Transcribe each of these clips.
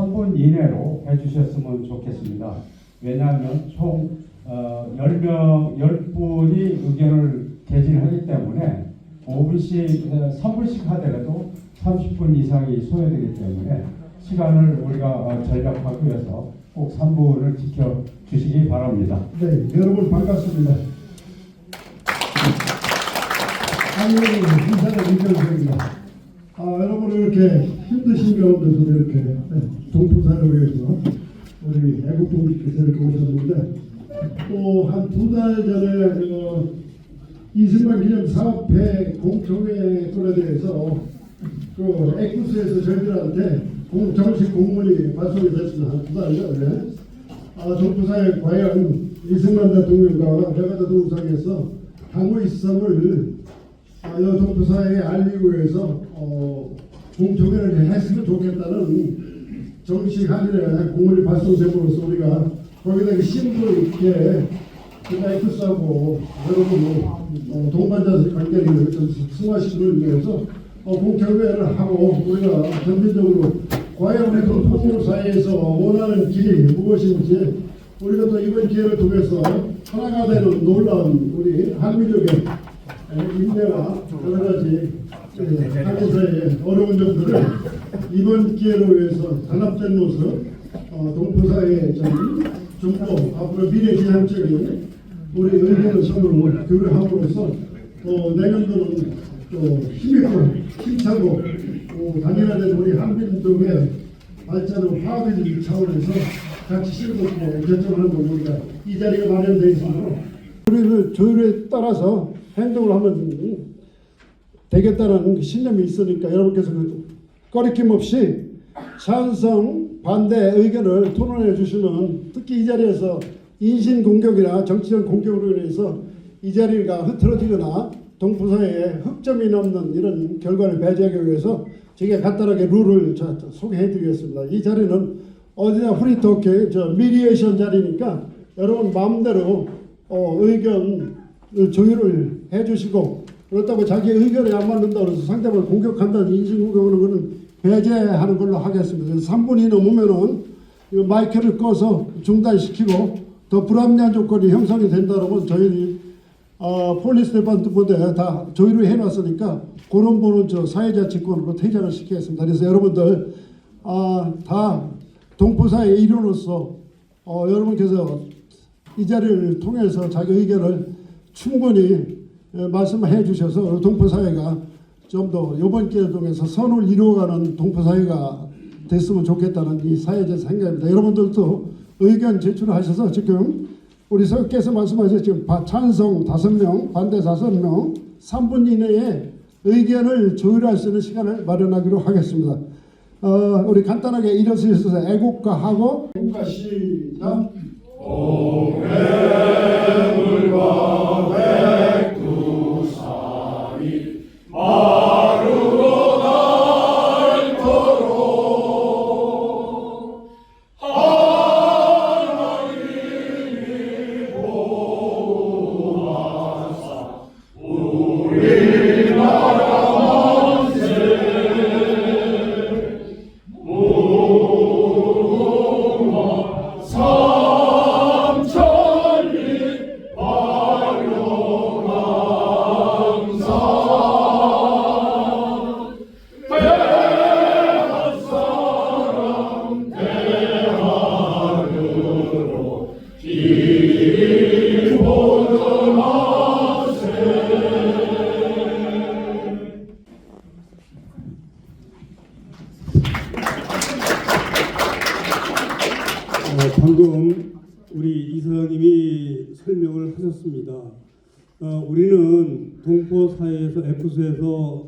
3분 이내로 해주셨으면 좋겠습니다. 왜냐하면 총 10분이 의견을 개진하기 때문에 5분씩, 3분씩 하더라도 30분 이상이 소요되기 때문에 시간을 우리가 절약하기 위해서 꼭 3분을 지켜주시기 바랍니다. 네, 여러분 반갑습니다. 한국의 인사를 인정드립니다. 여러분 이렇게 힘드신 가운데서 이렇게 동포사를 위해서 우리 애국동지께서 이렇게 오셨는데 또 한 2달 전에 이승만 기념 사업회 공청회에 대해서 그 엑구스에서 저희들한테 정식 공문이 발송이 됐습니다. 한 2달 전에 동포사에 과연 이승만 대통령과 내가더 동상에서 당의 시성을 동포사에 알리기 위해서 공청회를 했으면 좋겠다는 정식 한일의 공문이 발송됨으로써 우리가 거기다 심도 있게 엑구스하고 여러분 동반자 관계를 좀 승화시키기 위해서 공청회를 하고 우리가 전면적으로 과연 우리 동포 사이에서 원하는 길이 무엇인지 우리가 또 이번 기회를 통해서 하나가 되는 놀라운 우리 한민족의 인내와 여러 가지 한민사의 어려운 점들을 이번 기회를 위해서 단합된 모습 동포사의 좀 더 앞으로 미래지향적인 우리 의견을 서로 교류함으로써 내년도는 또 힘있고 힘차고 단일화된 우리 한민족의 발전을 파괴적인 차원에서 같이 실무하고 결정하는 건 우리가 이 자리가 마련되어 있으므로 우리를 조율에 따라서 행동을 하면 되겠다는 신념이 있으니까 여러분께서 꺼리낌 없이 찬성, 반대 의견을 토론해 주시면 특히 이 자리에서 인신공격이나 정치적 공격으로 인해서 이 자리가 흐트러지거나 동포사회에 흑점이 남는 이런 결과를 배제하기 위해서 제가 간단하게 룰을 소개해 드리겠습니다. 이 자리는 어디나 프리토크 미디에이션 자리니까 여러분 마음대로 의견을 조율을 해 주시고 그렇다고 자기 의견에 안 맞는다고 해서 상대방을 공격한다는 인신공격하는 것은 배제하는 걸로 하겠습니다. 그래서 3분이 넘으면은 마이크를 꺼서 중단시키고 더 불합리한 조건이 형성이 된다면 저희들이 폴리스 디파트먼트에 다 조율을 해놨으니까 그런 분은 사회자 직권으로 퇴장을 시키겠습니다. 그래서 여러분들 다 동포사의 일원으로서 여러분께서 이 자리를 통해서 자기 의견을 충분히 말씀해 주셔서 동포사회가 좀 더 이번 기회를 통해서 선을 이루어가는 동포사회가 됐으면 좋겠다는 이 사회적 생각입니다. 여러분들도 의견 제출하셔서 지금 우리 서께서 말씀하셨지만 찬성 5명, 반대 5명, 3분 이내에 의견을 조율할 수 있는 시간을 마련하기로 하겠습니다. 우리 간단하게 일어서셔서 애국가하고 애국가 시작. 동해물과 백두산이 마루로 닳도록 하나님이 보호하사 우리나라 만세 무궁화 삼천리 발효강산 대한사람 대한으로 길이 보존하세. 방금 우리 이사장님이 설명을 하셨습니다. 우리는 동포사회에서 엑구스에서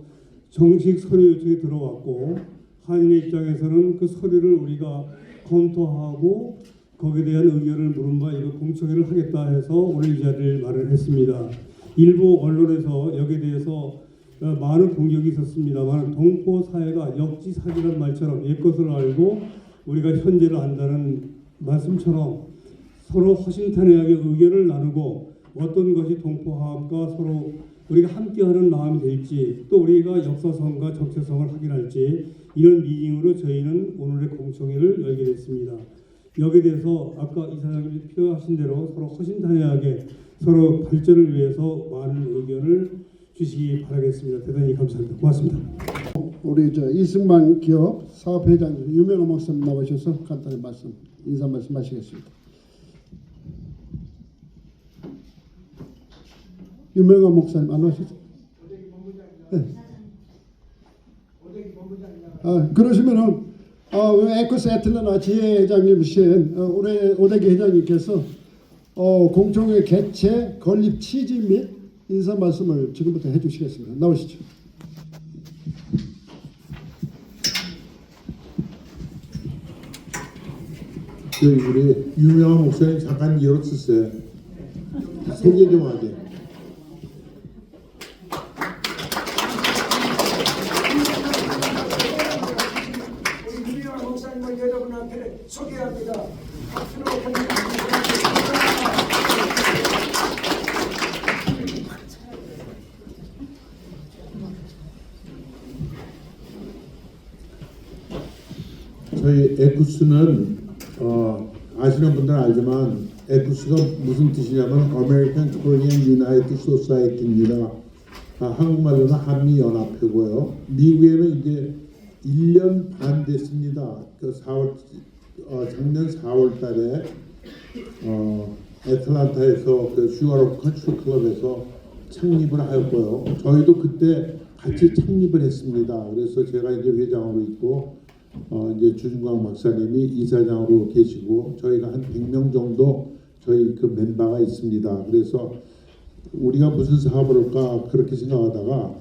정식 서류 요청이 들어왔고 한인의 입장에서는 그 서류를 우리가 검토하고 거기에 대한 의견을 물은 바 이거 공청회를 하겠다 해서 오늘 이 자리를 마련했습니다. 일부 언론에서 여기에 대해서 많은 공격이 있었습니다만 동포사회가 역지사지란 말처럼 옛것을 알고 우리가 현재를 안다는 말씀처럼 서로 허심탄회하게 의견을 나누고 어떤 것이 동포화합과 서로 우리가 함께하는 마음이 될지 또 우리가 역사성과 정체성을 확인할지 이런 미팅으로 저희는 오늘의 공청회를 열게 됐습니다. 여기에 대해서 아까 이사장님이 필요하신 대로 서로 허심탄회하게 서로 발전을 위해서 많은 의견을 주시기 바라겠습니다. 대단히 감사합니다. 고맙습니다. 우리 이승만 기업 사업회장 유명한 목사님 나오셔서 간단히 인사 말씀하시겠습니다. 유명한 목사님 안 오시죠? 네. 그러시면은 에코스 애틀란타 지회장님이신 우리 오대기 회장님께서 공청회 개최 건립 취지 및 인사 말씀을 지금부터 해주시겠습니다. 나오시죠. 우리 유명한 목사님 잠깐 열어주세요. 소개 좀 하게. 우리 유명한 목사님을 여러분 앞에 소개합니다. 박수로 저희 에쿠스는 아시는 분들은 알지만 에쿠스가 무슨 뜻이냐면 American Korean United Society입니다. 한국말로는 한미연합회고요. 미국에는 이제 1년 반 됐습니다. 작년 4월 달에 애틀란타에서 그 슈가로 컨트리 클럽에서 창립을 하였고요. 저희도 그때 같이 창립을 했습니다. 그래서 제가 이제 회장으로 있고 이제 주중광 박사님이 이사장으로 계시고 저희가 한 100명 정도 저희 그 멤버가 있습니다. 그래서 우리가 무슨 사업을 할까 그렇게 생각하다가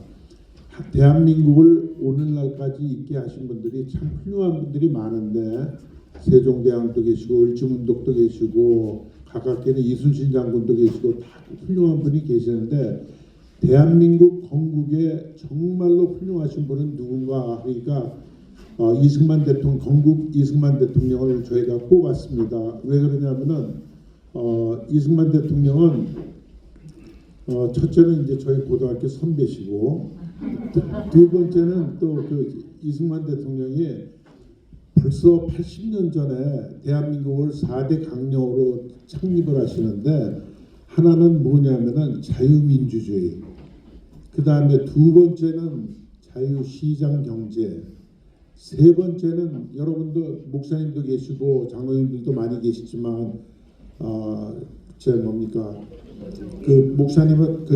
대한민국을 오늘날까지 있게 하신 분들이 참 훌륭한 분들이 많은데 세종대왕도 계시고 을지문덕도 계시고 가깝게는 이순신 장군도 계시고 다 훌륭한 분이 계시는데 대한민국 건국에 정말로 훌륭하신 분은 누군가 하니까 이승만 대통령, 건국 이승만 대통령을 저희가 뽑았습니다. 왜 그러냐면은 이승만 대통령은 첫째는 이제 저희 고등학교 선배시고 두 번째는 또 그 이승만 대통령이 벌써 80년 전에 대한민국을 4대 강령으로 창립을 하시는데 하나는 뭐냐면은 자유민주주의, 그 다음에 두 번째는 자유시장 경제, 세 번째는 여러분도 목사님도 계시고 장로님들도 많이 계시지만 뭡니까 그 목사님은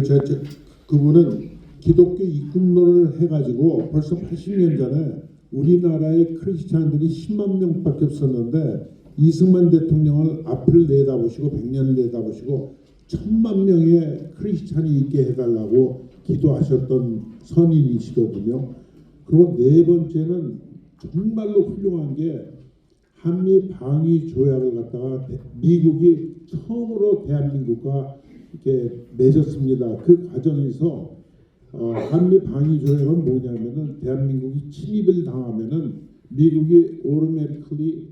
그분은 기독교 입국론을 해가지고 벌써 80년 전에 우리나라의 크리스찬들이 10만 명밖에 없었는데 이승만 대통령을 앞을 내다보시고 100년을 내다보시고 1000만 명의 크리스찬이 있게 해달라고 기도하셨던 선인이시거든요. 그리고 네 번째는 정말로 훌륭한 게 한미 방위 조약을 갖다가 미국이 처음으로 대한민국과 이렇게 맺었습니다. 그 과정에서 한미 방위 조약은 뭐냐면은 대한민국이 침입을 당하면은 미국이 오토매티컬리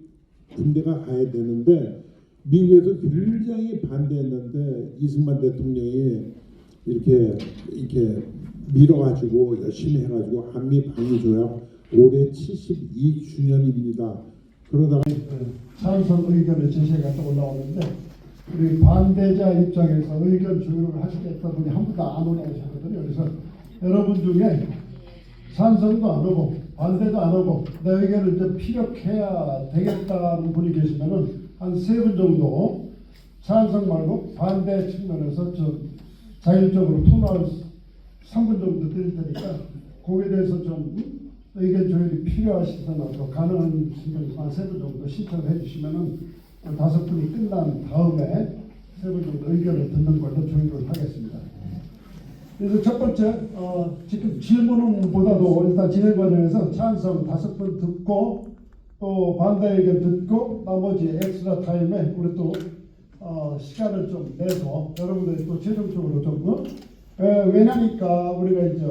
군대가 가야 되는데 미국에서 굉장히 반대했는데 이승만 대통령이 이렇게 밀어가지고 열심히 해가지고 한미 방위 조약 올해 72주년입니다. 그러다가 찬성 의견의 제시가 또 올라오는데 우리 반대자 입장에서 의견 조율을 하시겠다 분이 한 분도 안 오냐고 하셨거든요. 그래서 여러분 중에 찬성도 안 오고 반대도 안 오고 내 의견을 좀 피력해야 되겠다는 분이 계시면은 한 3분 정도 찬성 말고 반대 측면에서 좀 자율적으로 토론할 3분 정도 드릴 테니까 거기에 대해서 좀 의견 조율이 필요하시거나 또 가능한 측면에서 한 3분 정도 신청을 해주시면은 5분이 끝난 다음에 3분 정도 의견을 듣는 걸로 조율을 하겠습니다. 그래서 첫 번째 지금 질문보다도 일단 진행 과정에서 찬성 5분 듣고 또 반대 의견 듣고 나머지 엑스트라 타임에 우리 또 시간을 좀 내서 여러분들이 또 최종적으로 좀 왜냐니까 우리가 이제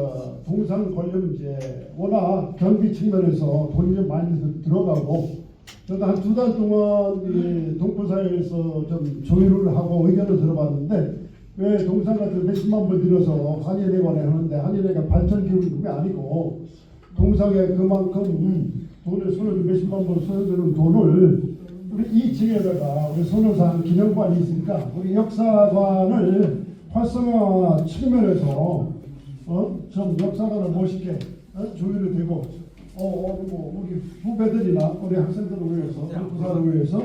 동상 관련제 워낙 경비 측면에서 돈이 좀 많이 들어가고 저도 한 2달 동안 이 동포사회에서 좀 조율을 하고 의견을 들어봤는데 왜 동상 같은 몇십만 번 들여서 한인회관에 하는데 한인회가 발전 기업이 그게 아니고 동상에 그만큼 돈을 손을 몇십만 번 써드는 돈을 우리 2층에다가 우리 선호산 기념관이 있으니까 우리 역사관을 활성화 측면에서 좀 역사관을 멋있게 조율이 되고 뭐 우리 후배들이나 우리 학생들을 위해서 부사를 위해서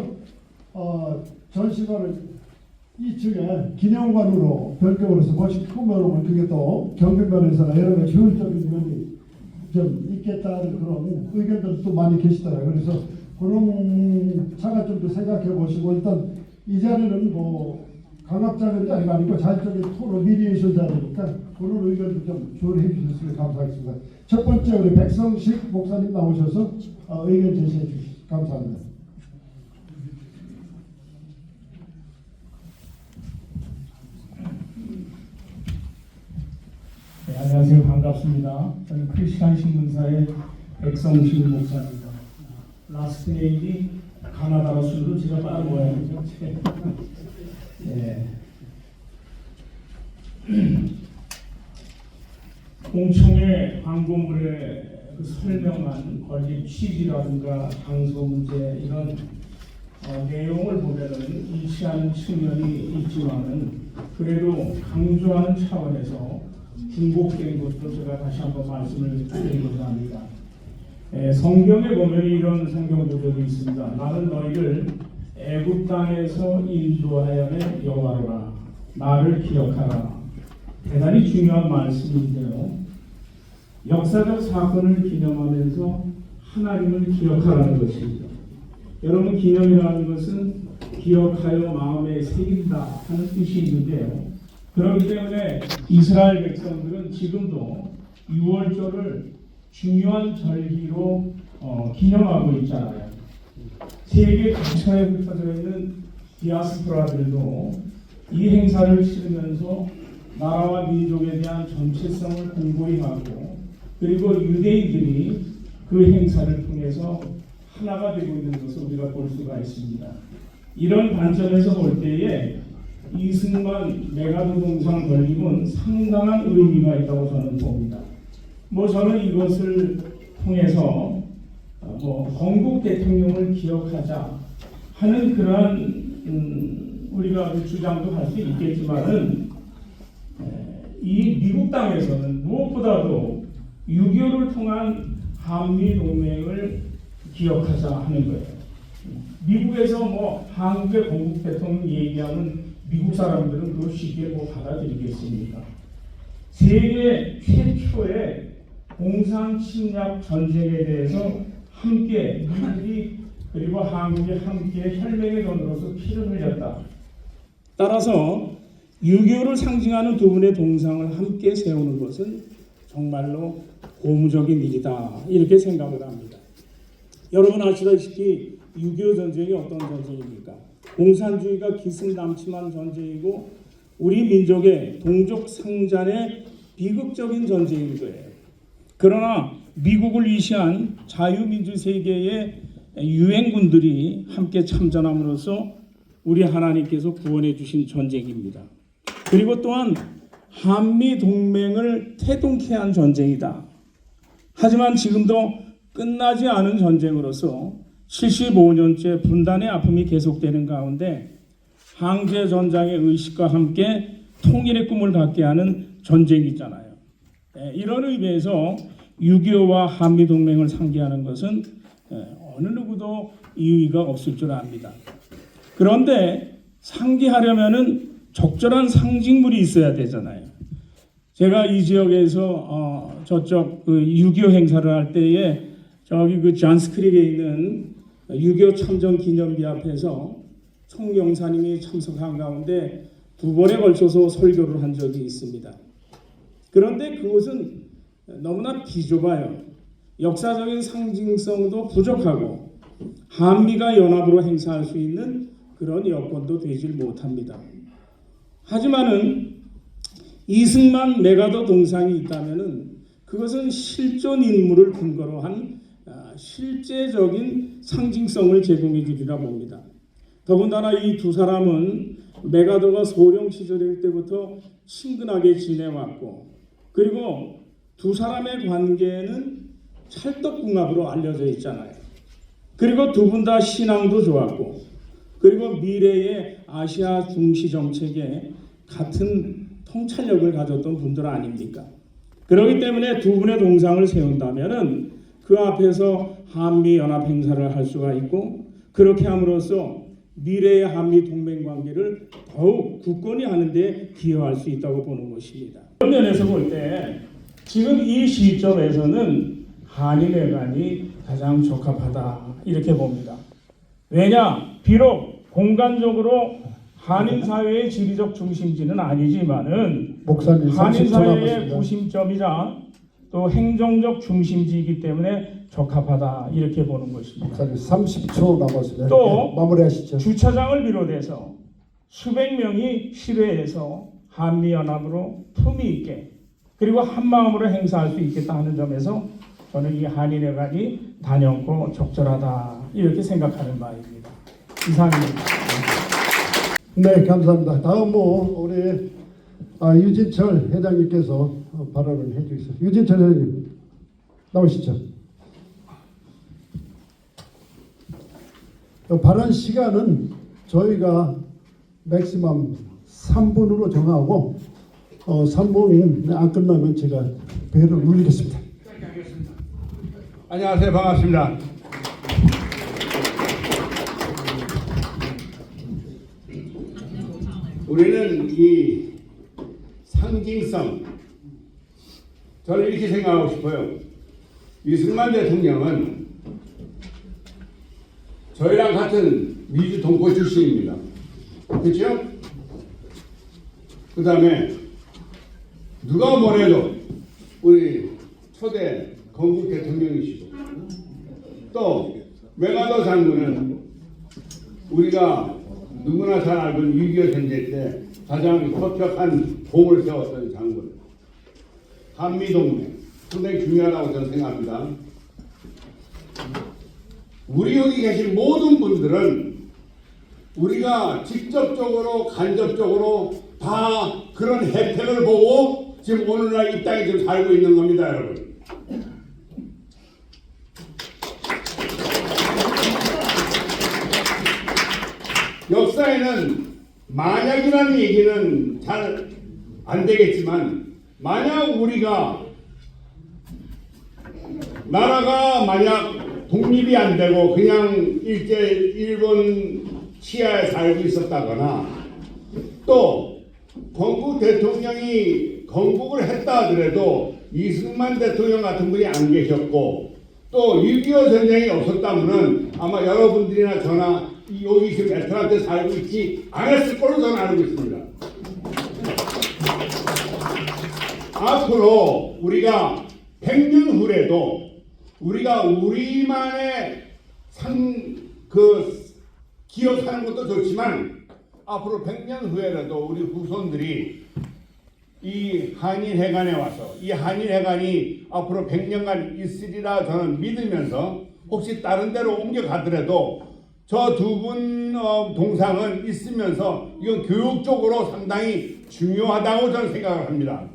전시관을 2층에 기념관으로 변경을 해서 멋있게 꾸며놓으면 그게 또 경비면에서나 여러 가지 효율적인 면이 좀 있겠다는 그런 의견들도 많이 계시더라고요. 그래서 그런 차가 좀 더 생각해 보시고 일단 이 자리는 뭐 강압적인 자리가 아니고 자율적인 토론 미디에이션 자리니까 그런 의견도 좀 조율해 주셨으면 감사하겠습니다. 첫 번째 우리 백성식 목사님 나오셔서 의견 제시해 주시기 감사합니다. 네, 안녕하세요. 반갑습니다. 저는 크리스찬 신문사의 백성식 목사입니다. 라스트 네임이 가나다로 순으로 제가 빠른 모양이죠. 네. 공청회 광고물에 그 설명한 권리 취지라든가 당소 문제 이런 내용을 보면은 일치하는 측면이 있지만은 그래도 강조하는 차원에서 중복된 것도 제가 다시 한번 말씀을 드리고자 합니다. 성경에 보면 이런 성경 구절이 있습니다. 나는 너희를 애굽 땅에서 인도하여 낸 여호와로라. 나를 기억하라. 대단히 중요한 말씀인데요. 역사적 사건을 기념하면서 하나님을 기억하라는 것입니다. 여러분, 기념이라는 것은 기억하여 마음에 새긴다 하는 뜻이 있는데요. 그렇기 때문에 이스라엘 백성들은 지금도 6월절을 중요한 절기로 기념하고 있잖아요. 세계 각처에 흩어져 있는 디아스포라들도 이 행사를 치르면서 나라와 민족에 대한 정체성을 공고히 하고 그리고 유대인들이 그 행사를 통해서 하나가 되고 있는 것을 우리가 볼 수가 있습니다. 이런 관점에서 볼 때에 이승만 메가드 동상 건립은 상당한 의미가 있다고 저는 봅니다. 저는 이것을 통해서 건국 대통령을 기억하자 하는 그러한 우리가 주장도 할 수 있겠지만은 이 미국 땅에서는 무엇보다도 6.25를 통한 한미 동맹을 기억하자 하는 거예요. 미국에서 한국의 건국 대통령 얘기하면 미국 사람들은 그걸 쉽게 받아들이겠습니까? 세계 최초의 공산 침략 전쟁에 대해서 함께 미국이 그리고 한국이 함께 혈맹의 don으로서 피를 흘렸다. 따라서 6.25를 상징하는 두 분의 동상을 함께 세우는 것은 정말로 고무적인 일이다 이렇게 생각을 합니다. 여러분 아시다시피 6.25 전쟁이 어떤 전쟁입니까? 공산주의가 기승남침한 전쟁이고 우리 민족의 동족 상잔의 비극적인 전쟁인 거예요. 그러나 미국을 위시한 자유민주 세계의 유엔군들이 함께 참전함으로써 우리 하나님께서 구원해 주신 전쟁입니다. 그리고 또한 한미 동맹을 태동케 한 전쟁이다. 하지만 지금도 끝나지 않은 전쟁으로서 75년째 분단의 아픔이 계속되는 가운데 항제전장의 의식과 함께 통일의 꿈을 갖게 하는 전쟁이잖아요. 이런 의미에서 6.25와 한미동맹을 상기하는 것은 어느 누구도 이의가 없을 줄 압니다. 그런데 상기하려면은 적절한 상징물이 있어야 되잖아요. 제가 이 지역에서 저쪽 6.25 행사를 할 때에 저기 그 잔스크릭에 있는 6.25 참전 기념비 앞에서 총영사님이 참석한 가운데 2번에 걸쳐서 설교를 한 적이 있습니다. 그런데 그것은 너무나 비좁아요. 역사적인 상징성도 부족하고 한미가 연합으로 행사할 수 있는 그런 여건도 되질 못합니다. 하지만은 이승만 메가더 동상이 있다면은 그것은 실존 인물을 근거로 한 실제적인 상징성을 제공해 주리라 봅니다. 더군다나 이 두 사람은 메가더가 소령 시절일 때부터 친근하게 지내왔고, 그리고 두 사람의 관계는 찰떡궁합으로 알려져 있잖아요. 그리고 두 분 다 신앙도 좋았고, 그리고 미래의 아시아 중시 정책에 같은 통찰력을 가졌던 분들 아닙니까? 그렇기 때문에 두 분의 동상을 세운다면은 그 앞에서 한미 연합 행사를 할 수가 있고, 그렇게 함으로써 미래의 한미 동맹 관계를 더욱 굳건히 하는 데 기여할 수 있다고 보는 것입니다. 그런 면에서 볼 때 지금 이 시점에서는 한일회관이 가장 적합하다 이렇게 봅니다. 왜냐? 비록 공간적으로 한인 사회의 지리적 중심지는 아니지만은 목사님 한인 30초 사회의 남았습니다. 구심점이자 또 행정적 중심지이기 때문에 적합하다 이렇게 보는 것입니다. 목사님 30초 남았습니다. 또 네, 마무리하시죠. 주차장을 비롯해서 수백 명이 실외에서 한미연합으로 품위 있게 그리고 한마음으로 행사할 수 있겠다 하는 점에서 저는 이 한일회관이 단연코 적절하다 이렇게 생각하는 바입니다. 이상입니다. 네, 감사합니다. 다음은 우리 유진철 회장님께서 발언을 해주시죠. 유진철 회장님 나오시죠. 발언 시간은 저희가 맥시멈 3분으로 정하고 3분 안 끝나면 제가 배를 울리겠습니다. 안녕하세요. 반갑습니다. 우리는 이 상징성, 저는 이렇게 생각하고 싶어요. 이승만 대통령은 저희랑 같은 미주 동포 출신입니다. 그렇죠? 그 다음에 누가 뭐래도 우리 초대 건국 대통령이시고, 또 메가더 장군은 우리가 누구나 잘 알고 6.25 전쟁 때 가장 혁혁한 공을 세웠던 장군. 한미동맹 상당히 중요하다고 저는 생각합니다. 우리 여기 계신 모든 분들은 우리가 직접적으로 간접적으로 다 그런 혜택을 보고 지금 오늘날 이 땅에 지금 살고 있는 겁니다, 여러분. 역사에는 만약이라는 얘기는 잘 안 되겠지만, 만약 우리가 나라가 만약 독립이 안 되고 그냥 일본 치하에 살고 있었다거나, 또 건국 대통령이 건국을 했다 하더라도 이승만 대통령 같은 분이 안 계셨고, 또 6.25 전쟁이 없었다면은 아마 여러분들이나 저나 여기 지금 애틀한테 살고 있지 않았을 걸로 저는 알고 있습니다. 앞으로 우리가 100년 후에도 우리가 우리만의 기억하는 것도 좋지만, 앞으로 100년 후에라도 우리 후손들이 이 한일회관에 와서 이 한일회관이 앞으로 100년간 있으리라 저는 믿으면서, 혹시 다른 데로 옮겨가더라도 저 두 분 동상은 있으면서 이건 교육적으로 상당히 중요하다고 저는 생각을 합니다.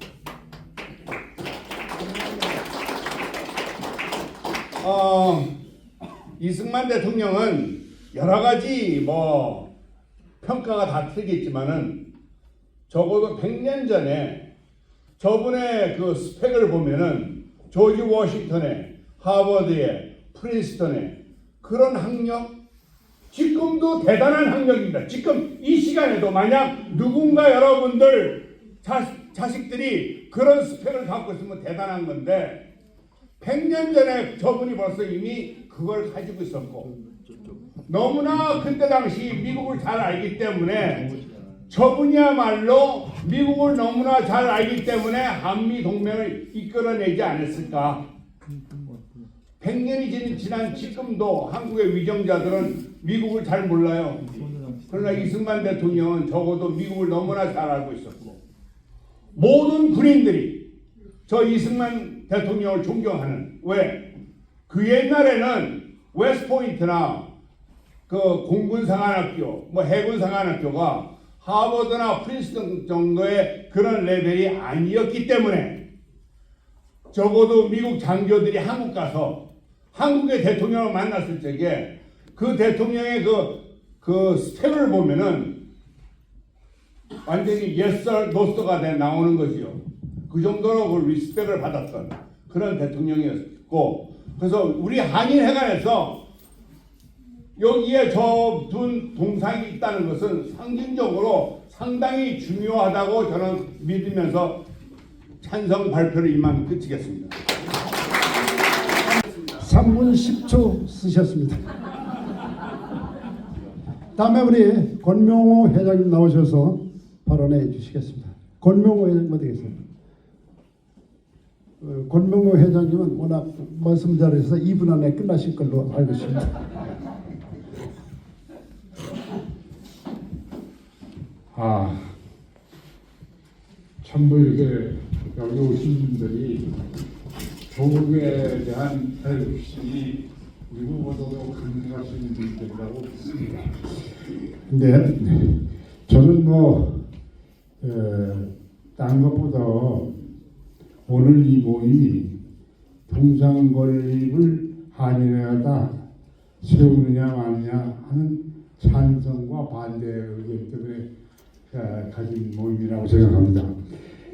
이승만 대통령은 여러 가지 평가가 다 틀리겠지만은 적어도 100년 전에 저분의 그 스펙을 보면은 조지 워싱턴의 하버드의 프린스턴의 그런 학력, 지금도 대단한 학력입니다. 지금 이 시간에도 만약 누군가 여러분들 자식들이 그런 스펙을 갖고 있으면 대단한 건데, 100년 전에 저분이 벌써 이미 그걸 가지고 있었고, 너무나 그때 당시 미국을 잘 알기 때문에, 저분이야말로 미국을 너무나 잘 알기 때문에 한미 동맹을 이끌어내지 않았을까. 100년이 지난 지금도 한국의 위정자들은 미국을 잘 몰라요. 그러나 이승만 대통령은 적어도 미국을 너무나 잘 알고 있었고, 모든 군인들이 저 이승만 대통령을 존경하는, 왜? 그 옛날에는 웨스트포인트나 그 공군사관학교, 뭐 해군사관학교가 하버드나 프린스턴 정도의 그런 레벨이 아니었기 때문에 적어도 미국 장교들이 한국 가서 한국의 대통령을 만났을 적에 그 대통령의 그 스펙을 보면은 완전히 yes sir, no sir가 나오는 거지요. 그 정도로 그 리스펙을 받았던 그런 대통령이었고, 그래서 우리 한일회관에서 여기에 저 두 동상이 있다는 것은 상징적으로 상당히 중요하다고 저는 믿으면서 찬성 발표를 이만 그치겠습니다. 3분 10초 쓰셨습니다. 다음에 우리 권명호 회장님 나오셔서 발언해 주시겠습니다. 권명호 회장님 어디 계세요? 권명호 회장님은 워낙 말씀 잘하셔서 2분 안에 끝나실 걸로 알고 있습니다. 전부 이렇게 여기 오신 분들이 조국에 대한 애국심이 누구보다도 강력하신 분들이라고 믿습니다. 근데 저는 다른 것보다 오늘 이 모임이 동상건립을 한일회가 세우느냐 마느냐 하는 찬성과 반대 의견 때문에 가진 모임이라고 생각합니다.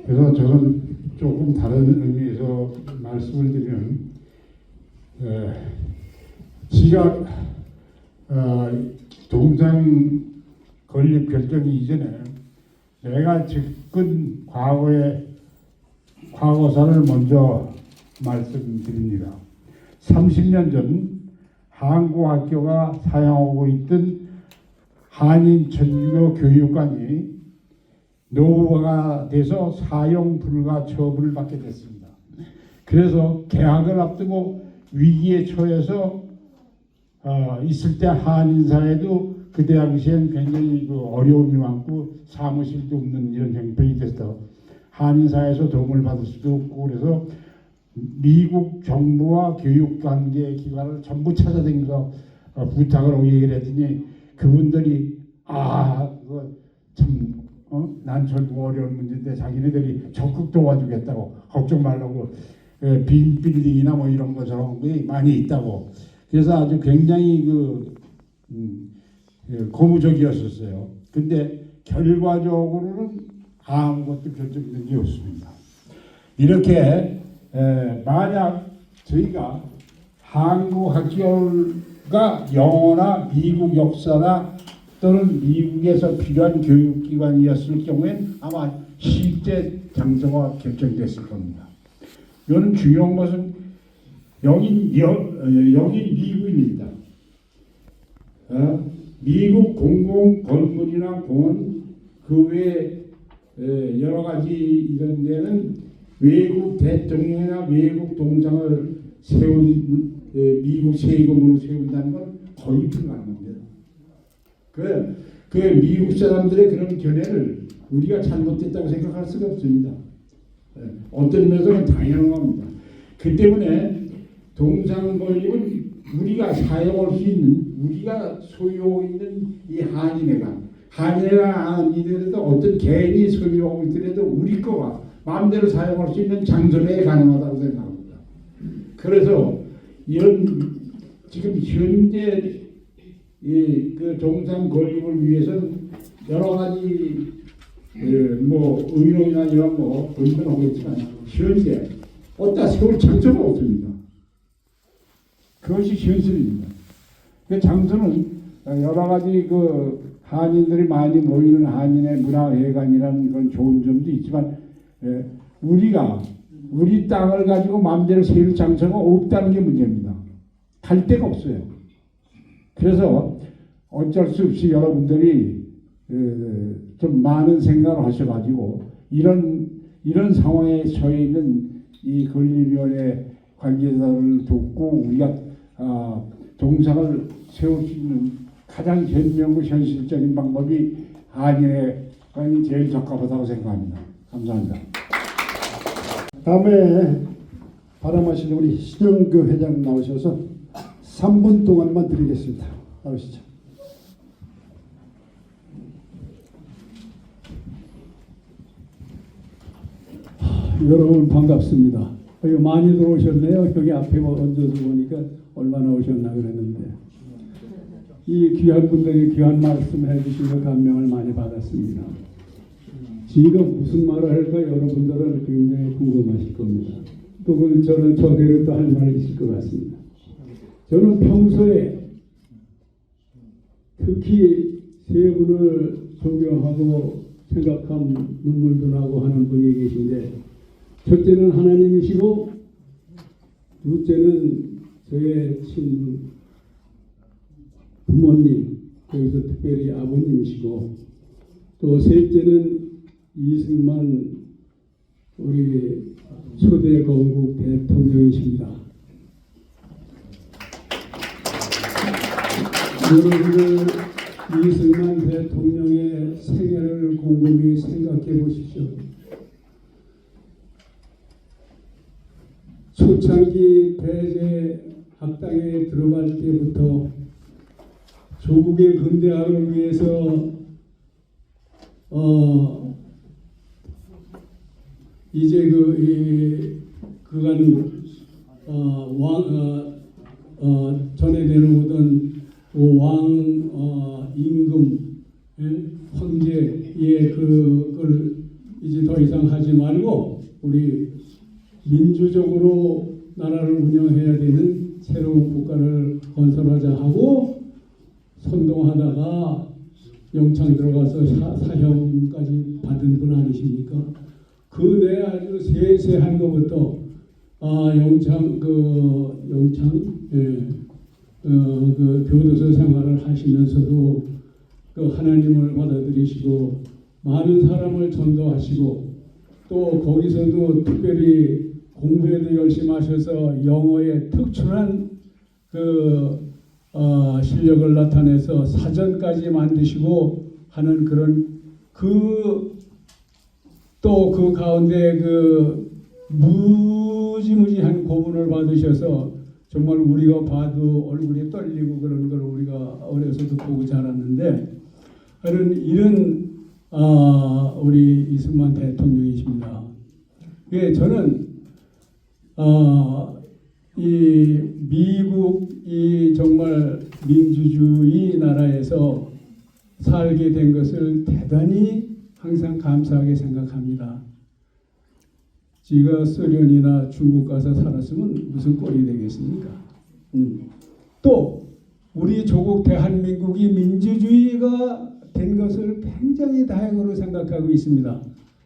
그래서 저는 조금 다른 의미에서 말씀을 드리면, 지가 동상 건립 결정이 이전에 내가 접근 과거사를 먼저 말씀드립니다. 30년 전 한국학교가 사용하고 있던 한인 천주교 교육관이 노후화가 돼서 사용 불가 처분을 받게 됐습니다. 그래서 개학을 앞두고 위기에 처해서 있을 때 한인 사회도 그때 당시엔 굉장히 어려움이 많고 사무실도 없는 이런 형편이 돼서 한인 사회에서 도움을 받을 수도 없고, 그래서 미국 정부와 교육관계 기관을 전부 찾아다니면서 부탁을 얘기를 했더니 그분들이 그거 참 난처하고 어려운 문제인데 자기네들이 적극 도와주겠다고, 걱정 말라고, 빈 빌딩이나 뭐 이런 거 저런 게 많이 있다고. 그래서 아주 굉장히 고무적이었었어요. 근데 결과적으로는 아무것도 결정된 게 없습니다. 이렇게 만약 저희가 한국 학교가 영어나 미국 역사나 또는 미국에서 필요한 교육기관이었을 경우엔 아마 실제 장소가 결정됐을 겁니다. 이거는 중요한 것은 여긴 미국입니다. 미국 공공 건물이나 공원 그 외에 여러 가지 이런 데는 외국 대통령이나 외국 동상을 세운 미국 세금으로 세운다는 건 거의 불가능합니다. 그 미국 사람들의 그런 견해를 우리가 잘못됐다고 생각할 수가 없습니다. 어떤 면에서는 당연한 겁니다. 그 때문에 동상 건립은 우리가 사용할 수 있는, 우리가 소유하고 있는 이 한인회관 아니더라도 어떤 개인이 소유하고 있더라도 우리 거가 마음대로 사용할 수 있는 장소에 가능하다고 생각합니다. 그래서 이런 지금 현재 그 동상 건립을 위해서는 여러 가지 의료나 이런 거 분분하고 있지만 현재 어디다 세울 장소가 없습니다. 그것이 현실입니다. 그 장소는 여러 가지 한인들이 많이 모이는 한인의 문화회관이라는 그런 좋은 점도 있지만 우리가 우리 땅을 가지고 마음대로 세울 장소가 없다는 게 문제입니다. 갈 데가 없어요. 그래서 어쩔 수 없이 여러분들이 좀 많은 생각을 하셔가지고 이런 상황에 처해 있는 이 건립위원회 관계자들을 돕고 우리가 동상을 세울 수 있는 가장 현명하고 현실적인 방법이 한인회관이 제일 적합하다고 생각합니다. 감사합니다. 다음에 발언하시는 우리 신영교 회장 나오셔서 3분 동안만 드리겠습니다. 나오시죠. 여러분 반갑습니다. 여기 많이 들어오셨네요. 여기 앞에 얹어서 보니까 얼마나 오셨나 그랬는데 이 귀한 분들이 귀한 말씀 해주시고 감명을 많이 받았습니다. 지금 무슨 말을 할까 여러분들은 굉장히 궁금하실 겁니다. 또 저는 저대로 또 할 말이 있을 것 같습니다. 저는 평소에 특히 세 분을 존경하고 생각함 눈물도 나고 하는 분이 계신데 첫째는 하나님이시고 둘째는 저의 친 부모님, 거기서 특별히 아버님이시고 또 셋째는 이승만 우리 초대 건국 대통령이십니다. 여러분들 이승만 대통령의 생애를 곰곰이 생각해 보십시오. 초창기 배제 학당에 들어갈 때부터 조국의 근대화를 위해서 이제 그간 전에 내려오던 왕 임금 황제의 그걸 이제 더 이상 하지 말고 우리 민주적으로 나라를 운영해야 되는 새로운 국가를 건설하자 하고 선동하다가 영창 들어가서 사형까지 받은 분 아니십니까? 그 내 아주 세세한 것부터 영창 그 교도소 생활을 하시면서도 그 하나님을 받아들이시고 많은 사람을 전도하시고 또 거기서도 특별히 공부에도 열심히 하셔서 영어에 특출한 실력을 나타내서 사전까지 만드시고 하는 그런 또 그 가운데 무지무지한 고문을 받으셔서 정말 우리가 봐도 얼굴이 떨리고 그런 걸 우리가 어려서도 보고 자랐는데 이런 우리 이승만 대통령이십니다. 예, 저는 이 미국 이 정말 민주주의 나라에서 살게 된 것을 대단히 항상 감사하게 생각합니다. 지가 소련이나 중국 가서 살았으면 무슨 꼴이 되겠습니까? 또 우리 조국 대한민국이 민주주의가 된 것을 굉장히 다행으로 생각하고 있습니다.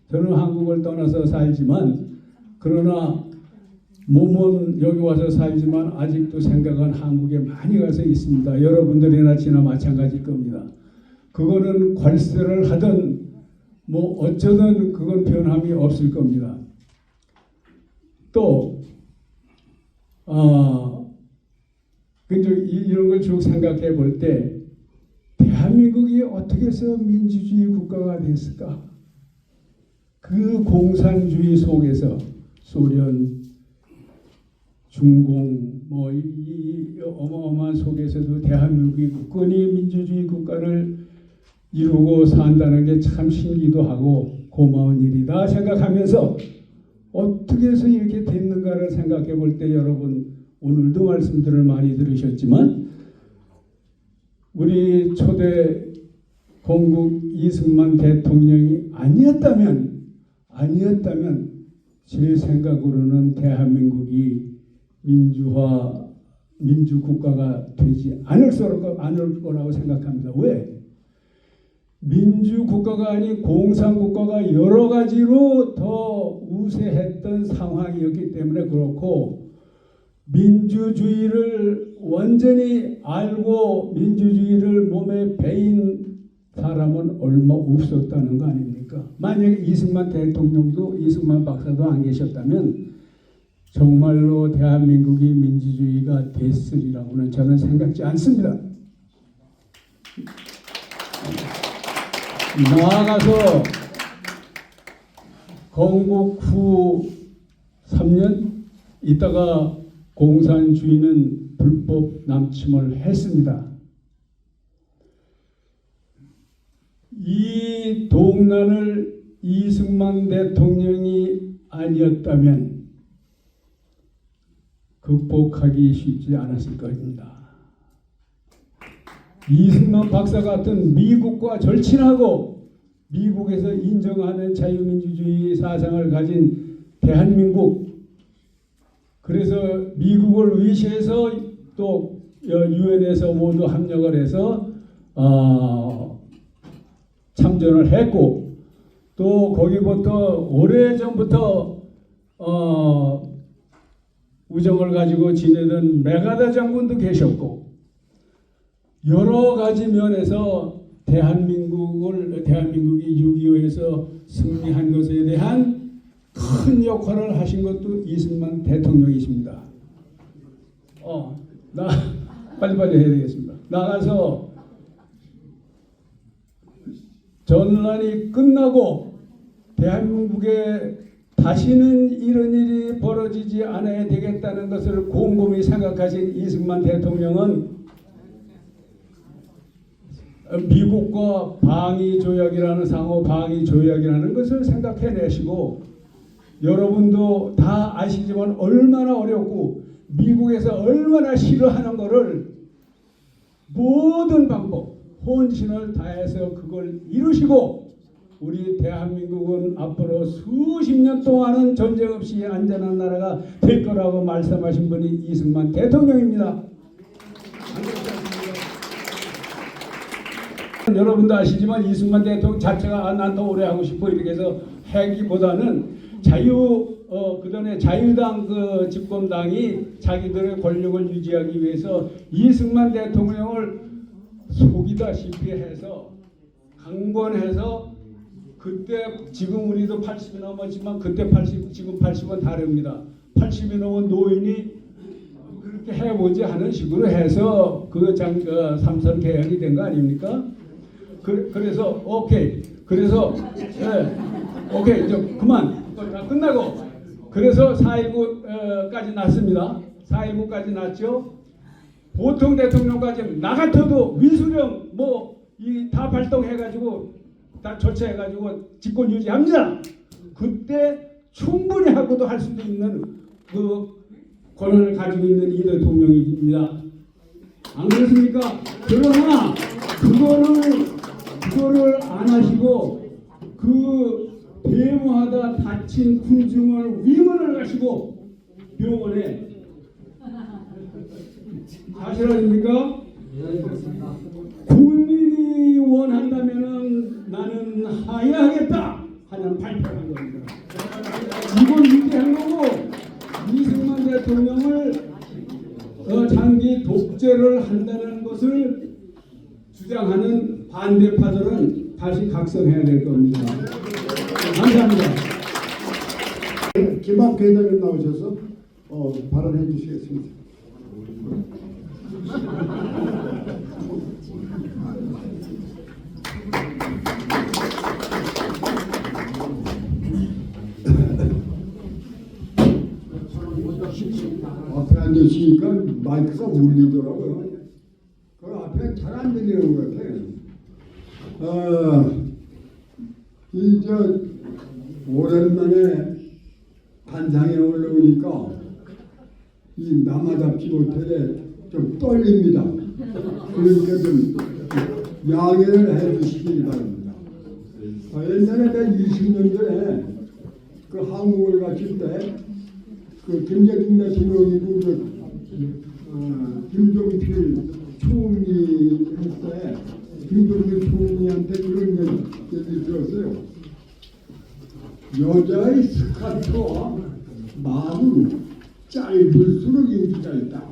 저는 한국을 떠나서 살지만 그러나 몸은 여기 와서 살지만 아직도 생각은 한국에 많이 가서 있습니다. 여러분들이나 지나 마찬가지일 겁니다. 그거는 관세를 하든 뭐 어쩌든 그건 변함이 없을 겁니다. 또 이런 걸 쭉 생각해 볼 때 대한민국이 어떻게 해서 민주주의 국가가 됐을까? 그 공산주의 속에서 소련, 중공 이 어마어마한 속에서도 대한민국이 굳건히 민주주의 국가를 이루고 산다는 게 참 신기도 하고 고마운 일이다 생각하면서 어떻게 해서 이렇게 됐는가를 생각해 볼 때 여러분 오늘도 말씀들을 많이 들으셨지만 우리 초대 건국 이승만 대통령이 아니었다면 제 생각으로는 대한민국이 민주국가가 되지 않을 거라고 생각합니다. 왜? 민주국가가 아닌 공산국가가 여러 가지로 더 우세했던 상황이었기 때문에 그렇고 민주주의를 완전히 알고 민주주의를 몸에 배인 사람은 얼마 없었다는 거 아닙니까? 만약에 이승만 대통령도 이승만 박사도 안 계셨다면 정말로 대한민국이 민주주의가 됐으리라고는 저는 생각지 않습니다. 나아가서 건국 후 3년 있다가 공산주의는 불법 남침을 했습니다. 이 동란을 이승만 대통령이 아니었다면 극복하기 쉽지 않았을 것입니다. 이승만 박사 같은 미국과 절친하고 미국에서 인정하는 자유민주주의 사상을 가진 대한민국, 그래서 미국을 위시해서 또 유엔에서 모두 합력을 해서 참전을 했고, 또 거기부터 오래전부터 우정을 가지고 지내던 메가더 장군도 계셨고, 여러 가지 면에서 대한민국이 6.25에서 승리한 것에 대한 큰 역할을 하신 것도 이승만 대통령이십니다. 나 빨리빨리 해야 되겠습니다. 나가서 전란이 끝나고 대한민국에 다시는 이런 일이 벌어지지 않아야 되겠다는 것을 곰곰이 생각하신 이승만 대통령은 미국과 방위 조약이라는 상호 방위 조약이라는 것을 생각해내시고, 여러분도 다 아시지만 얼마나 어렵고 미국에서 얼마나 싫어하는 것을 모든 방법, 혼신을 다해서 그걸 이루시고, 우리 대한민국은 앞으로 수십 년 동안은 전쟁 없이 안전한 나라가 될 거라고 말씀하신 분이 이승만 대통령입니다. 여러분도 아시지만 이승만 대통령 자체가 난 더 오래 하고 싶어 이렇게 해서 하기보다는 그전에 자유당 그 집권당이 자기들의 권력을 유지하기 위해서 이승만 대통령을 속이다시피 해서 강권해서, 그때 지금 우리도 80이 넘었지만 그때 80, 지금 80은 다릅니다. 80이 넘은 노인이 그렇게 해보지 하는 식으로 해서 삼선 개혁이 된 거 아닙니까? 그래서 오케이. 그래서 오케이 이제 그만. 다 끝나고 그래서 4.19까지 났습니다. 4.19까지 났죠. 보통 대통령까지 나 같아도 위수령 다 발동해가지고 다 조치해가지고 집권 유지합니다. 그때 충분히 하고도 할 수도 있는 그 권한을 가지고 있는 이 대통령입니다. 안 그렇습니까? 그러나 그거를 안 하시고 그 대모하다 다친 군중을 위문을 가시고 병원에 사실 아닙니까? 국민이 원한다면은 나는 하야하겠다 하는 발표를 한 겁니다. 이걸 위대한 거고, 이승만 대통령을 장기 독재를 한다는 것을 주장하는 반대파들은 다시 각성해야 될 겁니다. 감사합니다. 김학규 회장님 나오셔서 발언해 주시겠습니다. 앞에 앉으시니까 마이크가 울리더라고요. 그 앞에 잘 안 들리는 것 같아요. 이제 오랜만에 단상에 올라오니까 이 남아잡지 못하게 좀 떨립니다. 그러니까 좀 양해를 해주시기 바랍니다. 옛날에 내가 20년 전에 그 한국을 갔을 때 그 김대중 대통령이고 김종필 총리 할 때 김종필 총리한테 그런 얘기 들었어요. 여자의 스카트와 마음은 짧을수록 인기가 있다.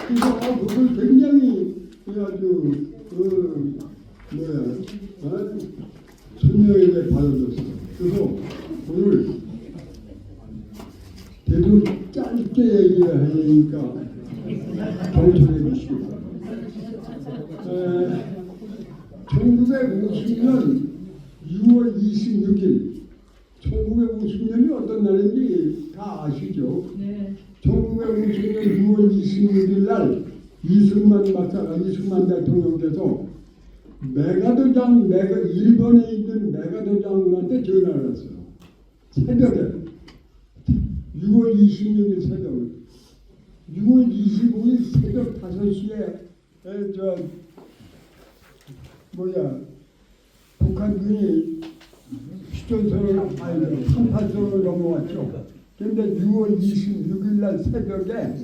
그래서 그걸 굉장히 아주 선명하게 받아줬어요. 그래서 오늘 대도 짧게 얘기를 하니까 경청해 주시기 바랍니다. 1950년 6월 26일 1950년이 어떤 날인지 다 아시죠? 네. 1950년 6월 26일 날 이승만 대통령께서 일본에 있는 메가더 장군한테 전화를 했어요. 새벽에 6월 26일 새벽 6월 25일 새벽 5시에 북한군이 휴전선을 삼팔선을 넘어왔죠. 그런데 6월 26일 날 새벽에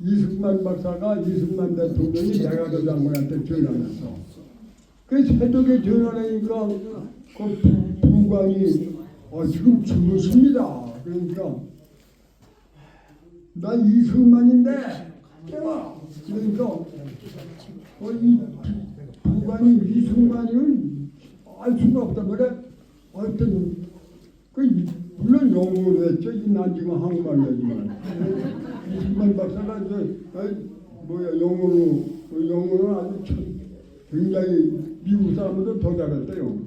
이승만 박사가 이승만 대통령이 내가도 장관한테 전화했어. 그 새벽에 전화하니까 그 부관이 지금 주무십니다. 그러니까 나 이승만인데 깨워. 그러니까 이 부관이 이승만을 알 수가 없단 말이야. 하여튼 물론 영어로 했죠. 난 지금 한국말로 하지만 이승만 박사가 영어로 아주 굉장히 미국 사람보다 더 잘했대요.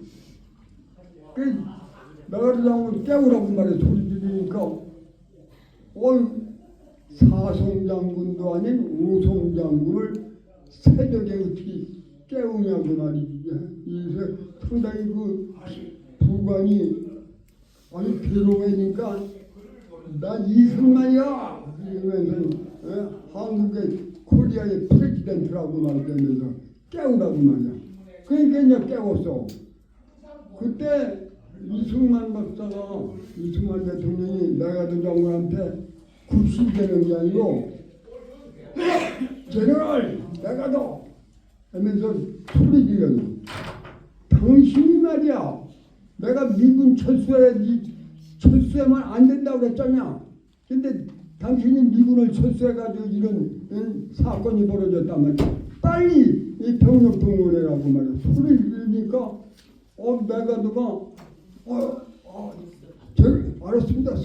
나가도 장군 깨우라고 말해 소리 지르니까 사성장군도 아닌 오성장군을 새벽에 어떻게 깨우냐고 말이지. 그래서 상당히 그 부관이 아주 괴로우니까 나 이승만이야 이러면서 한국의 코리아의 프레지던트라고 말하면서 깨우라고 말이야. 그러니까 이제 깨웠어. 그때 이승만 박사가 이승만 대통령이 내가도 장관한테 굽신대는 게 아니고 제너럴 내가도 하면서 소리 지르는 당신이 말이야 내가 미군 철수하면 안 된다고 그랬잖냐. 근데 당신이 미군을 철수해가지고 이런 사건이 벌어졌단 말이야. 빨리 이 병력 동원해라고 말이야. 소리 지르니까 내가 누가 알았습니다.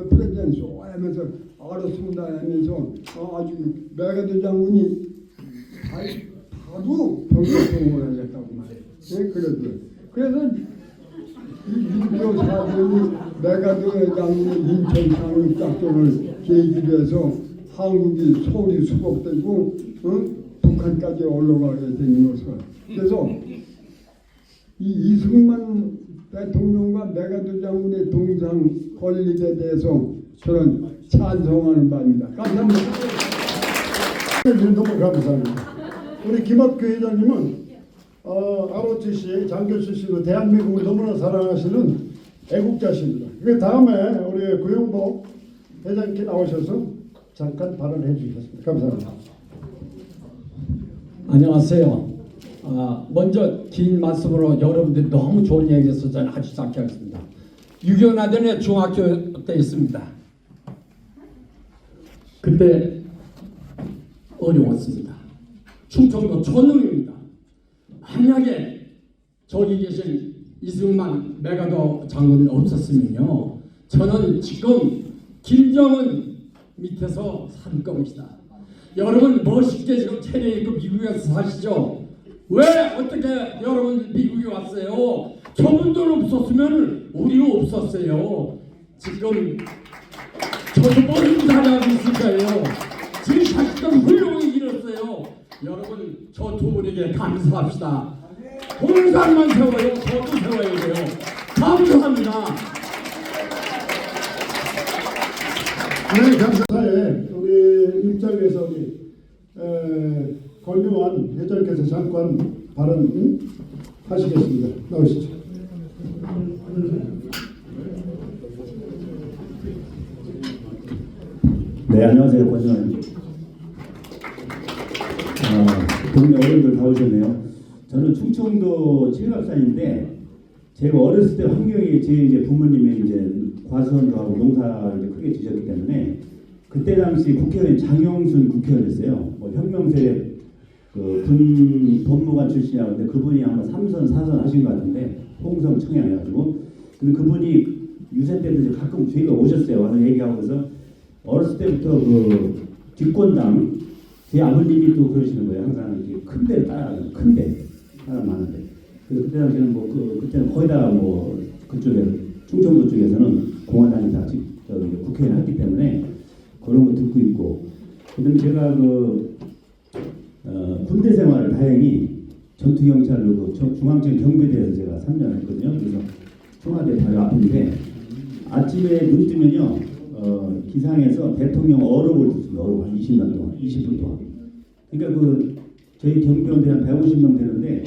프레젠스 하면서 알았습니다 하면서 아주 메가드 장군이 바로 병력 동원하겠다고 말이야. 그래서 이6.25 사변이 메가드 장군의 인천 상륙 작전을 계기로 해서 한국이 소리 수복되고 북한까지 올라가게 된 것을. 그래서 이 이승만 대통령과 메가드 장군의 동상 건립에 대해서 저는 찬성하는 바입니다. 감사합니다. 너무 감사합니다. 우리 김학규 회장님은 ROTC 장교 출신으로 대한민국을 너무나 사랑하시는 애국자십니다. 그 다음에 우리 구용복 회장님께 나오셔서 잠깐 발언해 주셨습니다. 감사합니다. 안녕하세요. 먼저 긴 말씀으로 여러분들이 너무 좋은 얘기해서 저는 아주 짧게 하겠습니다. 6.25 나전에 중학교 때 있습니다. 그때 어려웠습니다. 충청도 촌놈입니다. 만약에 저기 계신 이승만 메가더 장군이 없었으면요, 저는 지금 김정은 밑에서 살 겁니다. 여러분 멋있게 지금 차려입고 미국에서 사시죠? 왜 어떻게 여러분 미국에 왔어요? 저분들 없었으면 우리도 없었어요. 지금 저도 모르는 사람이 있을 거예요. 지금 자식들 훌륭히 잃었어요. 여러분 저 두 분에게 감사합시다. 동산만 세워요. 저도 세워야 돼요. 감사합니다. 네, 감사해. 우리 입장에서 우리 권유한 회장께서 잠깐 발언 하시겠습니다. 나오시죠. 네, 안녕하세요. 권유환. 동네 어른들 다 오셨네요. 저는 충청도 칠갑산인데 제가 어렸을 때 환경이 제 이제 부모님이 이제 과수원도 하고 농사를 이제 크게 지셨기 때문에 그때 당시 국회의원 장영순 국회의원이었어요. 뭐 혁명세력 군 법무관 출신이라고 하는데 그분이 아마 3선 4선 하신 것 같은데 홍성 청양해가지고 근데 그분이 유세 때도 이제 가끔 저희가 오셨어요. 와서 얘기하고서 어렸을 때부터 그 집권당 제 아버님이 또 그러시는 거예요. 항상 이렇게 큰 데를 따라가는 큰데 사람 많은데 그때 당시에는 그때는 거의 다 뭐 그쪽에 충청도 쪽에서는 공화당이 다 국회의원 했기 때문에 그런 거 듣고 있고 그다음에 제가 군대 생활을 다행히 전투경찰로 중앙청 경비대에서 제가 3년 했거든요. 그래서 청와대 바로 앞인데 아침에 눈 뜨면요 기상에서 대통령 어록을 듣습니다. 어록 한 20년 동안, 20분 동안. 그러니까 그 저희 경비원들이 한 150명 되는데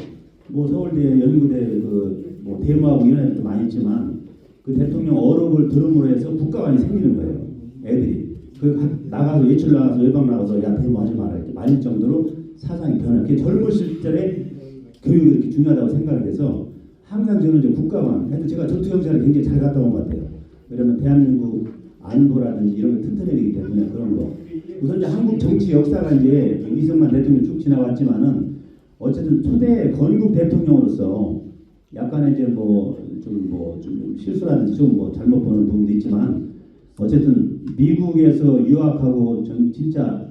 뭐 서울대, 연구대, 뭐 대모하고 이런 애들도 많이 있지만 그 대통령 어록을 들음으로 해서 국가관이 생기는 거예요. 애들이. 나가서 외출 나가서 외박 나가서 야 대모하지 마라 이렇게 말릴 정도로 사상이 변해요. 그게 젊으실 시절에 교육이 이렇게 중요하다고 생각을 해서 항상 저는 이제 국가관, 근데 제가 전투경찰을 굉장히 잘 갔다 온 것 같아요. 왜냐면 대한민국 안보라든지 이런 게 튼튼해야 되기 때문에 그런 거. 우선 이제 한국 정치 역사가 이제 이승만 대통령 쭉 지나왔지만은 어쨌든 초대 건국 대통령으로서 약간의 이제 좀 실수라든지 좀 뭐 잘못 보는 부분도 있지만 어쨌든 미국에서 유학하고 전 진짜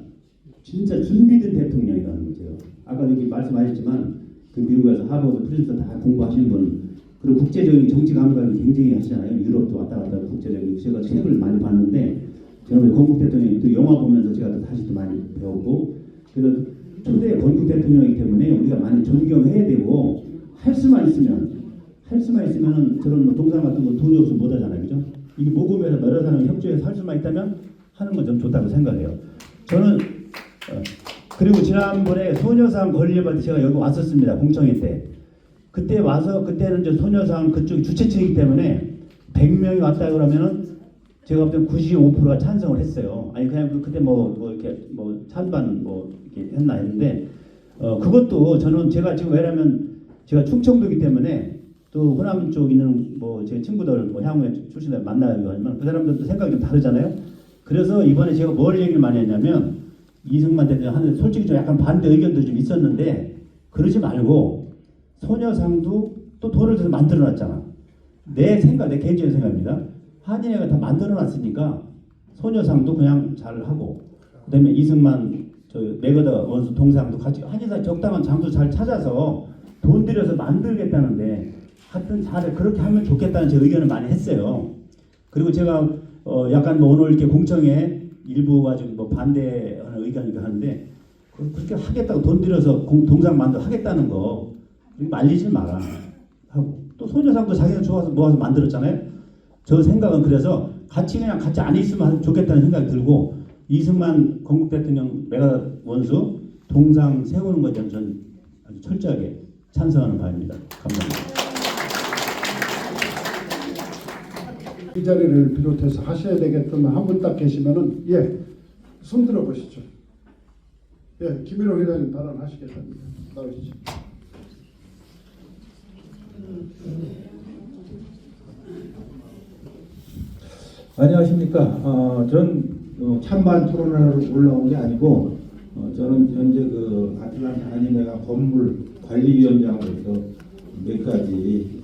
준비된 대통령이라는 거죠. 아까 여기 말씀하셨지만 그 미국에서 하버드 프린스턴 다 공부하신 분 그리고 국제적인 정치 감각이 굉장히 하시잖아요. 유럽도 왔다 갔다 국제적인 제가 책을 많이 봤는데 제가 건국 대통령이 또 영화 보면서 제가 또 다시 또 많이 배웠고 그래서 초대 건국 대통령이기 때문에 우리가 많이 존경해야 되고 할 수만 있으면 저런 뭐 동상 같은 거 돈이 없으면 못 하잖아요, 그죠? 이게 모금해서 여러 사람이 협조해서 할 수만 있다면 하는 건 좀 좋다고 생각해요. 저는 그리고 지난번에 소녀상 건립할 때 제가 여기 왔었습니다. 공청회 때. 그때 와서 그때는 이제 소녀상 그쪽 주최측이기 때문에 100명이 왔다 그러면은 제가 볼 때 95%가 찬성을 했어요. 아니 그냥 그때 뭐 이렇게 뭐 찬반 뭐 이렇게 했나 했는데 그것도 저는 제가 지금 왜냐면 제가 충청도이기 때문에 또 호남 쪽 있는 뭐 제 친구들 뭐 향후에 출신들 만나요 하면 그 사람들도 생각이 좀 다르잖아요. 그래서 이번에 제가 뭘 얘기를 많이 했냐면 이승만 대통령 하는 솔직히 좀 약간 반대 의견도 좀 있었는데 그러지 말고 소녀상도 또 돈을 들여서 만들어놨잖아. 내 개인적인 생각입니다. 한인회가 다 만들어놨으니까 소녀상도 그냥 잘 하고 그다음에 이승만 매거더 원수 동상도 같이 한인사 적당한 장소 잘 찾아서 돈 들여서 만들겠다는데 하여튼 잘 그렇게 하면 좋겠다는 제 의견을 많이 했어요. 그리고 제가 약간 뭐 오늘 이렇게 공청회 일부가 좀 뭐 반대하는 의견이긴 하는데 그렇게 하겠다고 돈 들여서 동상 만들어 하겠다는 거 말리지 마라 하고 또 소녀상도 자기가 좋아서 모아서 만들었잖아요. 저 생각은 그래서 같이 안 있으면 좋겠다는 생각이 들고 이승만 건국 대통령 메가 원수 동상 세우는 것에 전 아주 철저하게 찬성하는 바입니다. 감사합니다. 이 자리를 비롯해서 하셔야 되겠다면 한 분 딱 계시면은 손 들어 보시죠. 김일호 회장님 발언하시겠답니다. 나오시죠. 안녕하십니까. 전 찬반 토론회로 올라온 게 아니고 저는 현재 그 아틀란타 한인회가 건물 관리위원장으로서 몇 가지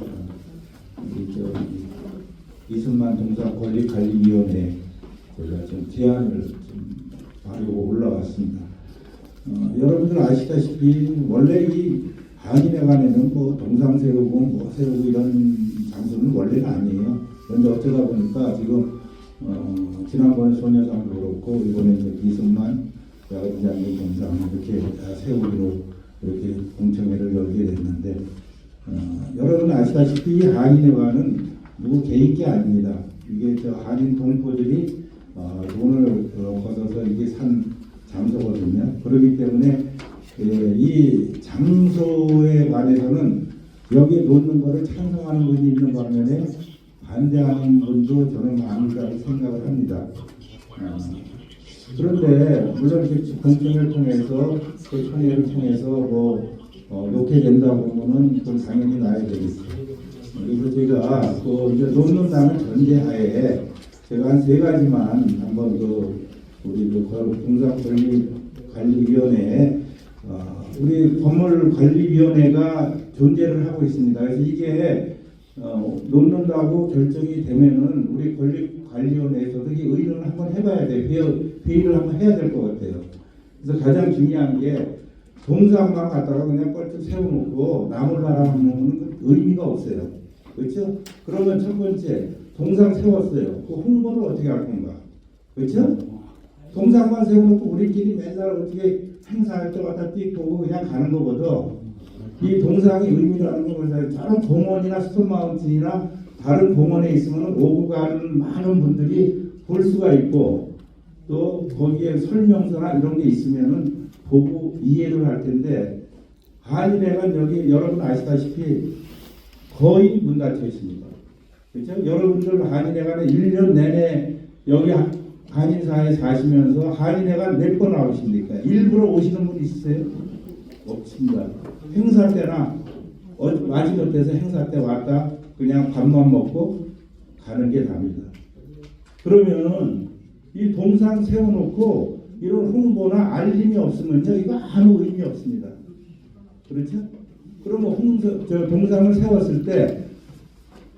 이승만 동상 건립관리위원회 제가 좀 제안을 좀 하려고 올라왔습니다. 여러분들 아시다시피 원래 이 한인회관에는 뭐 동상 세우고 뭐 세우고 이런 장소는 원래는 아니에요. 그런데 어쩌다 보니까 지금 지난번에 소녀상도 그렇고 이번에 이승만 야구장님 동상 이렇게 세우기로 이렇게 공청회를 열게 됐는데 여러분 아시다시피 한인회관은 누구 개인 게 아닙니다. 이게 저 한인 동포들이 돈을 걷어서 이게 산 장소거든요. 그렇기 때문에 이 장소에 관해서는 여기에 놓는 것을 찬성하는 분이 있는 반면에 반대하는 분도 저는 많다고 생각을 합니다. 그런데 물론 이렇게 공청회를 통해서 그 청회를 통해서 놓게 된다고 보면은 그건 당연히 놔야 되겠어요. 그래서 제가 이제 놓는다는 전제하에 제가 한 3가지만 한번 우리 동상건립관리위원회에 우리 건물관리위원회가 존재를 하고 있습니다. 그래서 이게 놓는다고 결정이 되면은 우리 건립관리위원회에서도 이 의논을 한번 해봐야 돼요. 회의를 한번 해야 될 것 같아요. 그래서 가장 중요한 게 동상만 갖다가 그냥 뻘떡 세워놓고 나물 바라보는 의미가 없어요. 그렇죠? 그러면 첫 번째 동상 세웠어요. 그 홍보를 어떻게 할 건가? 그렇죠? 동상만 세워놓고 우리끼리 맨날 어떻게 행사할 때마다 띡 보고 그냥 가는 것보다 이 동상이 의미를 하는 것보다 저런 공원이나 스톤마운틴이나 다른 공원에 있으면 오고 가는 많은 분들이 볼 수가 있고 또 거기에 설명서나 이런 게 있으면은 보고 이해를 할 텐데 한인회관 여기 여러분 아시다시피 거의 문 닫혀 있습니다. 그렇죠? 여러분들 한인회관에 1년 내내 여기 한인사에 사시면서 한인회관 몇 번 나오십니까? 일부러 오시는 분 있으세요? 없습니다. 행사 때나 마지못해서 행사 때 왔다 그냥 밥만 먹고 가는 게 답니다. 그러면 이 동상 세워놓고 이런 홍보나 알림이 없으면요 이거 아무 의미 없습니다. 그렇죠? 그러면 동상을 세웠을 때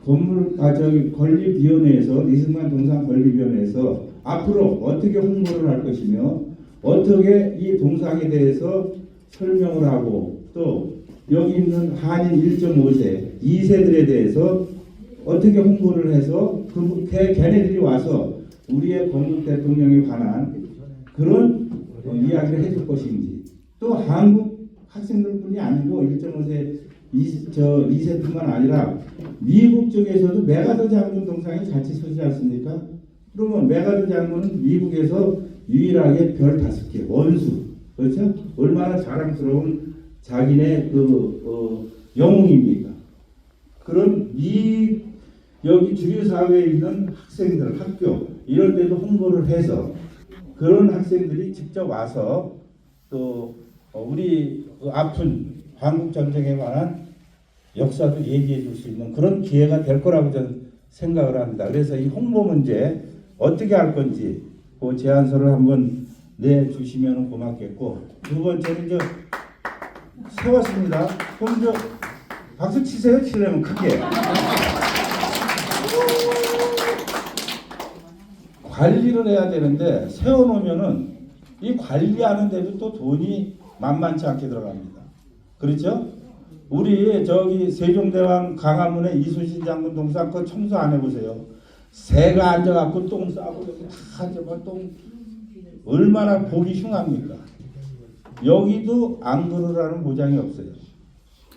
건립위원회에서 이승만 동상 건립위원회에서 앞으로 어떻게 홍보를 할 것이며 어떻게 이 동상에 대해서 설명을 하고 또 여기 있는 한인 1.5세 2세들에 대해서 어떻게 홍보를 해서 걔네들이 와서 우리의 건국 대통령에 관한 그런 이야기를 해줄 것인지 또 한국 학생들뿐이 아니고 1.5세 2세뿐만 아니라 미국 쪽에서도 메가더 장군 동상이 같이 서지 않습니까? 그러면 메가더 장군은 미국에서 유일하게 별 5개 원수 그렇죠? 얼마나 자랑스러운 자기네 영웅입니까? 그런 여기 주류 사회에 있는 학생들 학교 이런 데도 홍보를 해서 그런 학생들이 직접 와서 또 우리 아픈 한국 전쟁에 관한 역사도 얘기해 줄 수 있는 그런 기회가 될 거라고 저는 생각을 합니다. 그래서 이 홍보 문제 어떻게 할 건지 그 제안서를 한번 내주시면 고맙겠고 두 번째는 세웠습니다. 그럼 박수 치세요. 치려면 크게. 관리를 해야 되는데 세워놓으면은 이 관리하는 데도 또 돈이 만만치 않게 들어갑니다. 그렇죠? 우리 저기 세종대왕 광화문에 이순신 장군 동상 그 청소 안 해보세요. 새가 앉아갖고 똥 싸고 다 저거 똥 얼마나 보기 흉합니까? 여기도 안 그러라는 보장이 없어요.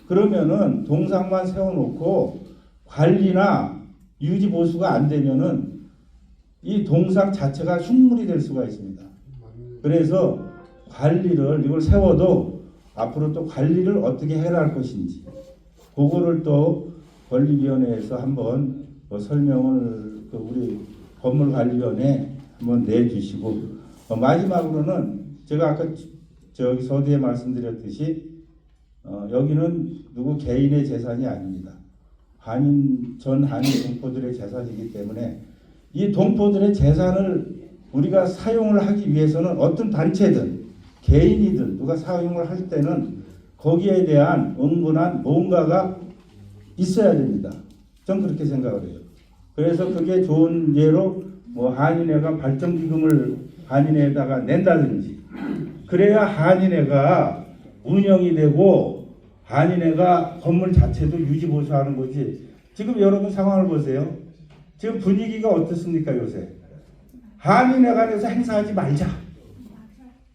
그러면은 동상만 세워놓고 관리나 유지 보수가 안 되면은 이 동상 자체가 흉물이 될 수가 있습니다. 그래서 관리를 이걸 세워도 앞으로 또 관리를 어떻게 해야 할 것인지 그거를 또 건립위원회에서 한번 설명을 우리 건물관리위원회에 한번 내주시고 마지막으로는 제가 아까 저기 서두에 말씀드렸듯이 여기는 누구 개인의 재산이 아닙니다. 전 한인 동포들의 재산이기 때문에 이 동포들의 재산을 우리가 사용을 하기 위해서는 어떤 단체든 개인이든 누가 사용을 할 때는 거기에 대한 응분한 뭔가가 있어야 됩니다. 전 그렇게 생각을 해요. 그래서 그게 좋은 예로 한인회가 발전기금을 한인회에다가 낸다든지 그래야 한인회가 운영이 되고 한인회가 건물 자체도 유지보수하는 거지. 지금 여러분 상황을 보세요. 지금 분위기가 어떻습니까 요새? 한인회관에서 행사하지 말자.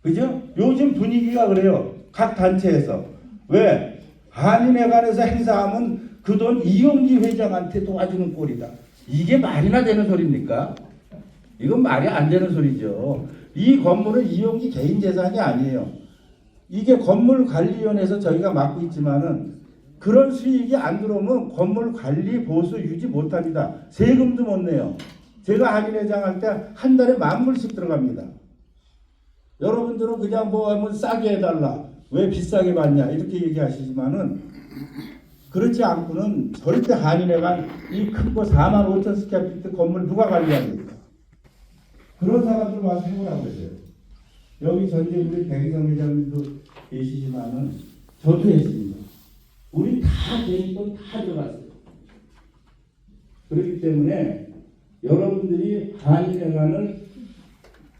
그죠? 요즘 분위기가 그래요. 각 단체에서. 왜? 한인회관에서 행사하면 그 돈 이용기 회장한테 도와주는 꼴이다. 이게 말이나 되는 소리입니까? 이건 말이 안 되는 소리죠. 이 건물은 이용기 개인 재산이 아니에요. 이게 건물관리위원회에서 저희가 맡고 있지만은 그런 수익이 안 들어오면 건물 관리 보수 유지 못합니다. 세금도 못 내요. 제가 한인회장 할 때 한 달에 10,000불씩 들어갑니다. 여러분들은 그냥 하면 싸게 해달라. 왜 비싸게 받냐 이렇게 얘기하시지만은 그렇지 않고는 절대 한인회관 이 큰 거 45,000 스퀘어피트 건물 누가 관리합니까? 그런 사람들 와서 해보라고 했어요. 여기 전체 우리 백이성 회장님도 계시지만은 저도 했습니다. 우리 다 개인 돈 다 들어갔어요. 그렇기 때문에 여러분들이 한인회관을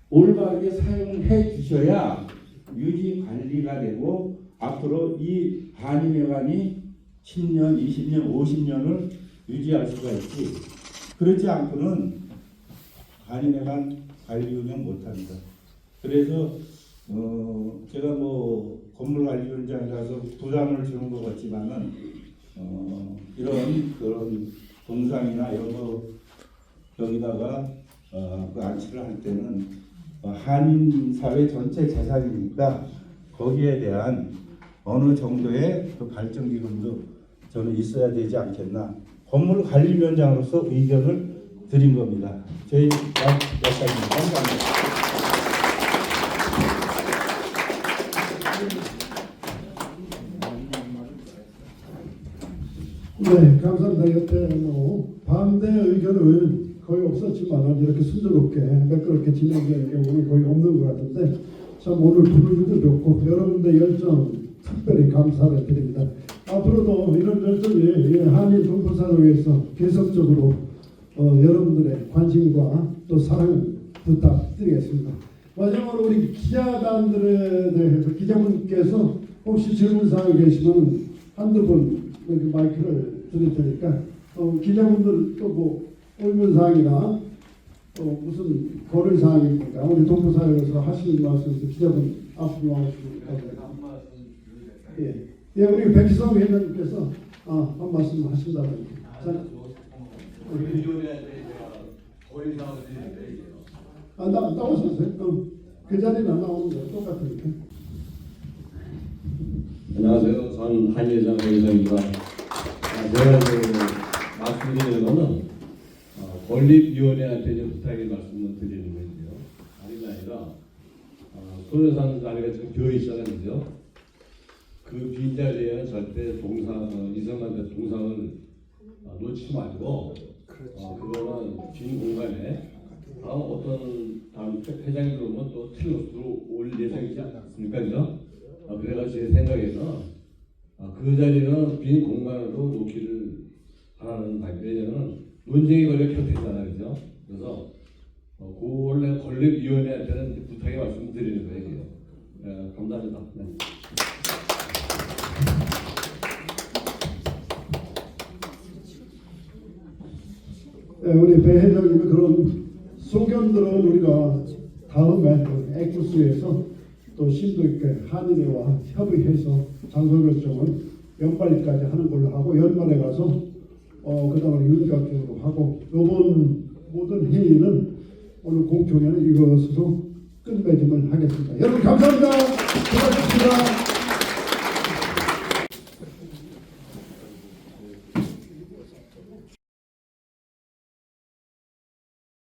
올바르게 사용해 주셔야 유지 관리가 되고 앞으로 이 한인회관이 10년, 20년, 50년을 유지할 수가 있지. 그렇지 않고는 한인회관 관리 운영 못합니다. 그래서 제가 건물관리위원장이라서 부담을 주는 것 같지만은 이런 그런 동상이나 여기다가 그 안치를 할 때는 한인 사회 전체 재산이니까 거기에 대한 어느 정도의 그 발전 기금도 저는 있어야 되지 않겠나. 건물 관리위원장으로서 의견을 드린 겁니다. 저희 여기까지입니다. 감사합니다. 네, 감사합니다. 옆에 반대 의견은 거의 없었지만 이렇게 순조롭게 매끄럽게 진행되는 경우는 거의 없는 것 같은데 참 오늘 분위기도 좋고 여러분들 열정 특별히 감사를 드립니다. 앞으로도 이런 열정이 한인 동포사회에서 계속적으로 여러분들의 관심과 또 사랑 부탁드리겠습니다. 마지막으로 우리 기자단들에 대해서 기자분께서 혹시 질문사항이 계시면 한두 분 이렇게 마이크를 드릴 테니까 기자분들 또 뭐 의문사항이나 또 무슨 거래사항입니까? 우리 동포사회에서 하시는 말씀에서 기자분 앞으로 나오시니까 예, 우리 백희성 회장님께서 한 말씀 하신다면 나오셨어요? 그 자리는 안 나오는데 똑같으니까. 안녕하세요. 저는 한예장 회장입니다. 제가 말씀드리는 거는 건립위원회한테 부탁의 말씀을 드리는 거예요. 아니라 손해상 자리가 지금 비어 있잖아요. 그 빈자리에는 절대 이승만 동상을 놓지 말고 그거는 빈 공간에 다음 회장이 들어오면 또 올 예정이지 않습니까? 그죠? 그래가지고 제 생각에는 그 자리는 빈 공간으로 놓기를 바라는 바입니다. 왜냐하면 논쟁이 걸려 켜있잖아요. 그죠? 그래서 원래 건립위원회한테는 부탁의 말씀을 드리는 거예요. 감사합니다. 네. 네, 우리 배 회장님의 그런 소견들은 우리가 다음에 에쿠스에서 또 심도 있게 한인회와 협의해서 장소 결정을 연말까지 하는 걸로 하고 연말에 가서 그 다음에 윤곽적으로 하고 이번 모든 회의는 오늘 공청회는 이것으로 끝맺음을 하겠습니다. 여러분 감사합니다. 고맙습니다.